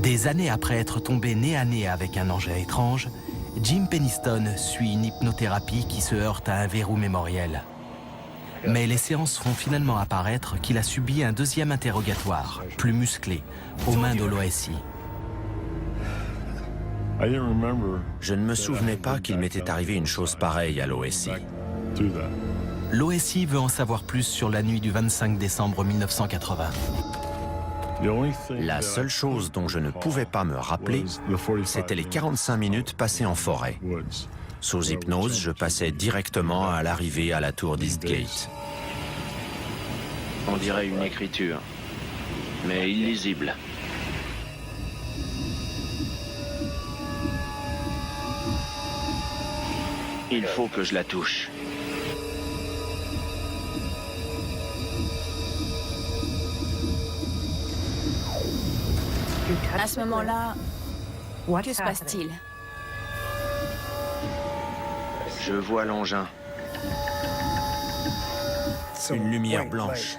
Des années après être tombé nez à nez avec un engin étrange, Jim Penniston suit une hypnothérapie qui se heurte à un verrou mémoriel. Mais les séances font finalement apparaître qu'il a subi un deuxième interrogatoire, plus musclé, aux mains de l'OSI. Je ne me souvenais pas qu'il m'était arrivé une chose pareille à l'OSI. L'OSI veut en savoir plus sur la nuit du 25 décembre 1980. La seule chose dont je ne pouvais pas me rappeler, c'était les 45 minutes passées en forêt. Sous hypnose, je passais directement à l'arrivée à la tour d'Eastgate. On dirait une écriture, mais illisible. Il faut que je la touche. À ce moment-là, que se passe-t-il? Je vois l'engin. Une lumière blanche.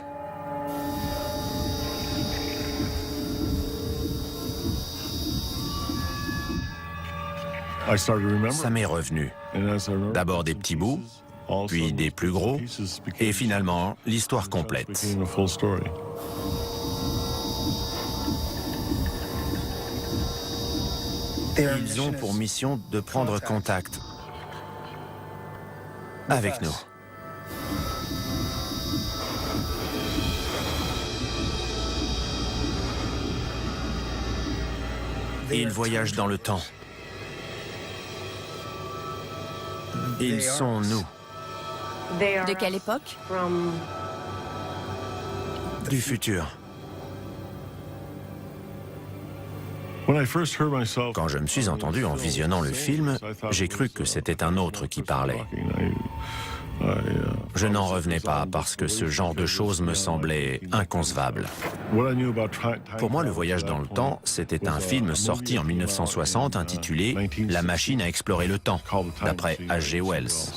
Ça m'est revenu. D'abord des petits bouts, puis des plus gros, et finalement l'histoire complète. Ils ont pour mission de prendre contact avec nous. Ils voyagent dans le temps. Ils sont nous. De quelle époque? Du futur. Quand je me suis entendu en visionnant le film, j'ai cru que c'était un autre qui parlait. Je n'en revenais pas parce que ce genre de choses me semblait inconcevable. Pour moi, Le Voyage dans le temps, c'était un film sorti en 1960 intitulé « La machine à explorer le temps », d'après H.G. Wells.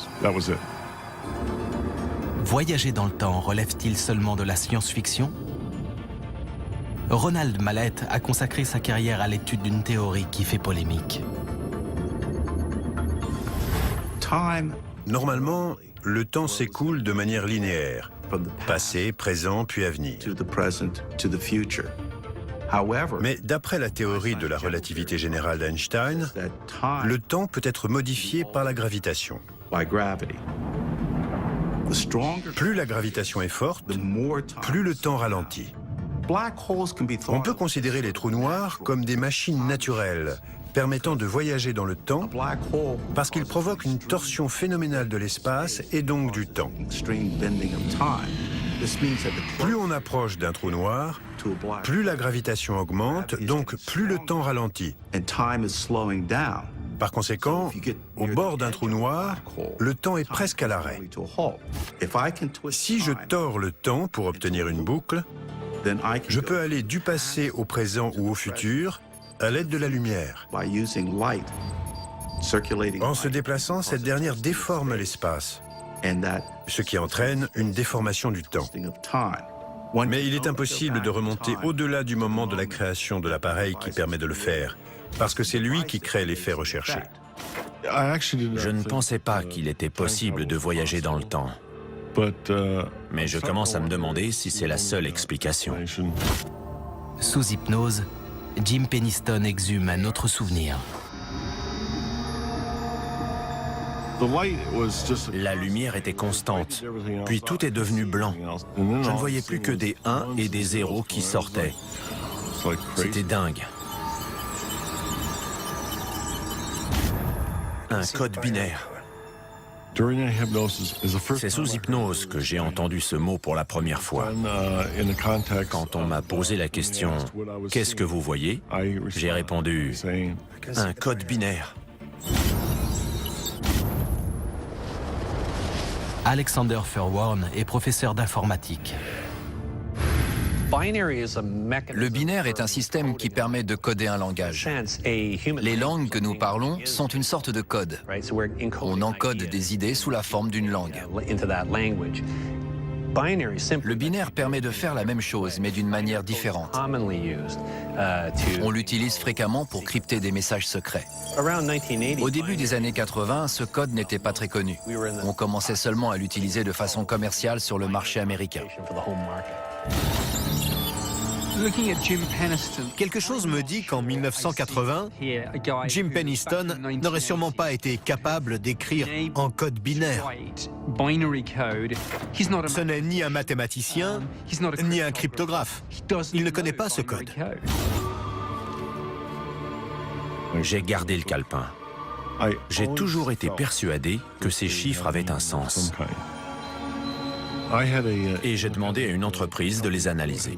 Voyager dans le temps relève-t-il seulement de la science-fiction? Ronald Mallett a consacré sa carrière à l'étude d'une théorie qui fait polémique. Normalement, le temps s'écoule de manière linéaire, passé, présent, puis avenir. Mais d'après la théorie de la relativité générale d'Einstein, le temps peut être modifié par la gravitation. Plus la gravitation est forte, plus le temps ralentit. On peut considérer les trous noirs comme des machines naturelles, permettant de voyager dans le temps parce qu'ils provoquent une torsion phénoménale de l'espace et donc du temps. Plus on approche d'un trou noir, plus la gravitation augmente, donc plus le temps ralentit. Par conséquent, au bord d'un trou noir, le temps est presque à l'arrêt. Si je tords le temps pour obtenir une boucle, je peux aller du passé au présent ou au futur à l'aide de la lumière. En se déplaçant, cette dernière déforme l'espace, ce qui entraîne une déformation du temps. Mais il est impossible de remonter au-delà du moment de la création de l'appareil qui permet de le faire, parce que c'est lui qui crée l'effet recherché. Je ne pensais pas qu'il était possible de voyager dans le temps. Mais je commence à me demander si c'est la seule explication. Sous hypnose, Jim Penniston exhume un autre souvenir. La lumière était constante, puis tout est devenu blanc. Je ne voyais plus que des 1 et des 0 qui sortaient. C'était dingue. Un code binaire. C'est sous hypnose que j'ai entendu ce mot pour la première fois. Quand on m'a posé la question « Qu'est-ce que vous voyez ?», j'ai répondu « Un code binaire ». Alexander Furworn est professeur d'informatique. Le binaire est un système qui permet de coder un langage. Les langues que nous parlons sont une sorte de code. On encode des idées sous la forme d'une langue. Le binaire permet de faire la même chose, mais d'une manière différente. On l'utilise fréquemment pour crypter des messages secrets. Au début des années 80, ce code n'était pas très connu. On commençait seulement à l'utiliser de façon commerciale sur le marché américain. Quelque chose me dit qu'en 1980, Jim Penniston n'aurait sûrement pas été capable d'écrire en code binaire. Ce n'est ni un mathématicien, ni un cryptographe. Il ne connaît pas ce code. J'ai gardé le calepin. J'ai toujours été persuadé que ces chiffres avaient un sens. Et j'ai demandé à une entreprise de les analyser.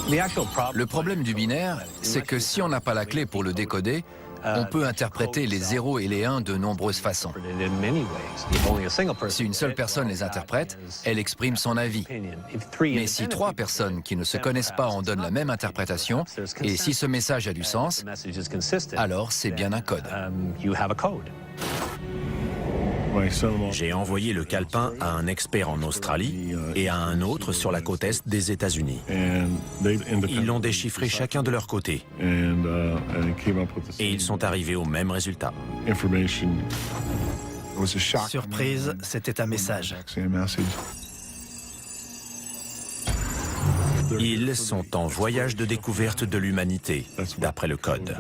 Le problème du binaire, c'est que si on n'a pas la clé pour le décoder, on peut interpréter les 0 et les 1 de nombreuses façons. Si une seule personne les interprète, elle exprime son avis. Mais si 3 personnes qui ne se connaissent pas en donnent la même interprétation, et si ce message a du sens, alors c'est bien un code. J'ai envoyé le calepin à un expert en Australie et à un autre sur la côte est des États-Unis. Ils l'ont déchiffré chacun de leur côté. Et ils sont arrivés au même résultat. Surprise, c'était un message. Ils sont en voyage de découverte de l'humanité, d'après le code.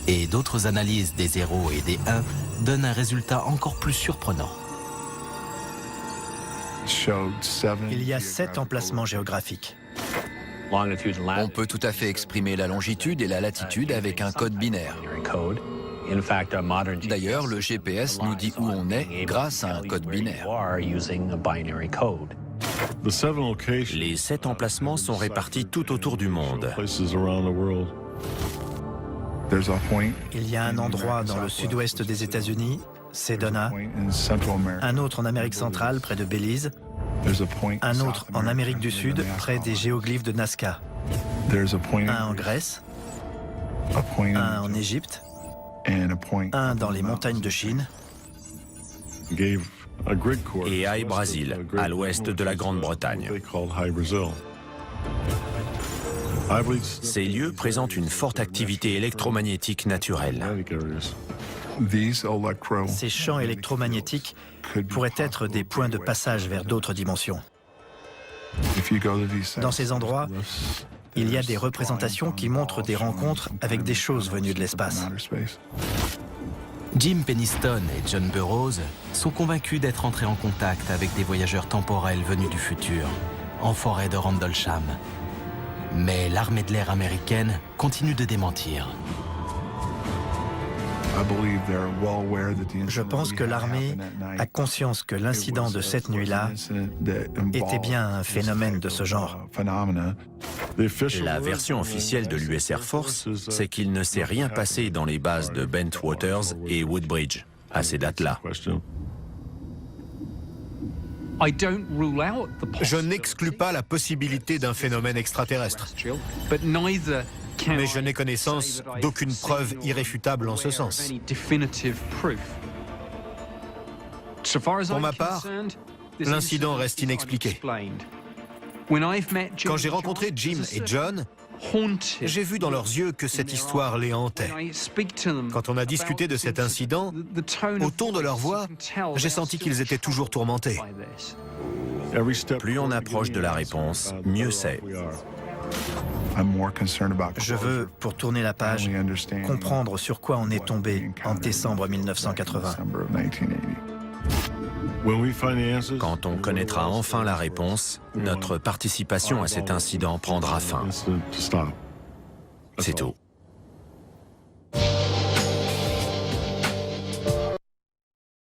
Et d'autres analyses des 0 et des 1 donnent un résultat encore plus surprenant. Il y a 7 emplacements géographiques. On peut tout à fait exprimer la longitude et la latitude avec un code binaire. D'ailleurs, le GPS nous dit où on est grâce à un code binaire. Les 7 emplacements sont répartis tout autour du monde. Il y a un endroit dans le sud-ouest des États-Unis, Sedona, un autre en Amérique centrale, près de Belize, un autre en Amérique du Sud, près des géoglyphes de Nazca, un en Grèce, un en Égypte, un dans les montagnes de Chine, Et High Brazil, à l'ouest de la Grande-Bretagne. Ces lieux présentent une forte activité électromagnétique naturelle. Ces champs électromagnétiques pourraient être des points de passage vers d'autres dimensions. Dans ces endroits, il y a des représentations qui montrent des rencontres avec des choses venues de l'espace. Jim Penniston et John Burroughs sont convaincus d'être entrés en contact avec des voyageurs temporels venus du futur, en forêt de Rendlesham. Mais l'armée de l'air américaine continue de démentir. Je pense que l'armée a conscience que l'incident de cette nuit-là était bien un phénomène de ce genre. La version officielle de l'US Air Force, c'est qu'il ne s'est rien passé dans les bases de Bentwaters et Woodbridge à ces dates-là. Je n'exclus pas la possibilité d'un phénomène extraterrestre, mais je n'ai connaissance d'aucune preuve irréfutable en ce sens. Pour ma part, l'incident reste inexpliqué. Quand j'ai rencontré Jim et John, j'ai vu dans leurs yeux que cette histoire les hantait. Quand on a discuté de cet incident, au ton de leur voix, j'ai senti qu'ils étaient toujours tourmentés. Plus on approche de la réponse, mieux c'est. Je veux, pour tourner la page, comprendre sur quoi on est tombé en décembre 1980. Quand on connaîtra enfin la réponse, notre participation à cet incident prendra fin. C'est tout.